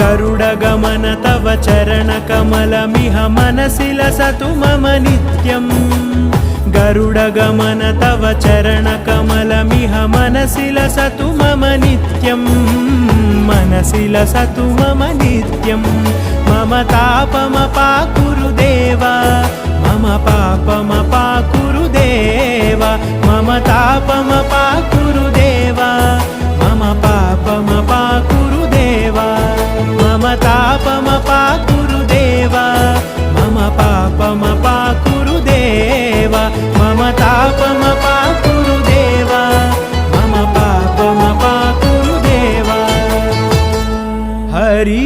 गरुडगमन तव चरणकमलमिह मनसि लसतु मम नित्यम् गरुडगमन तव चरणकमलमिह मनसि लसतु मम नित्यम् मनसि लसतु मम नित्यम् मम तापमपाकुरु देव मम पापमपाकुरु देव मम तापमपाकुरु देव मम पापमपाकुरु देव मम तापमपाकुरु देव मम पापमपाकुरु देव मम तापमपाकुरु देव मम पापमपाकुरु देव हरि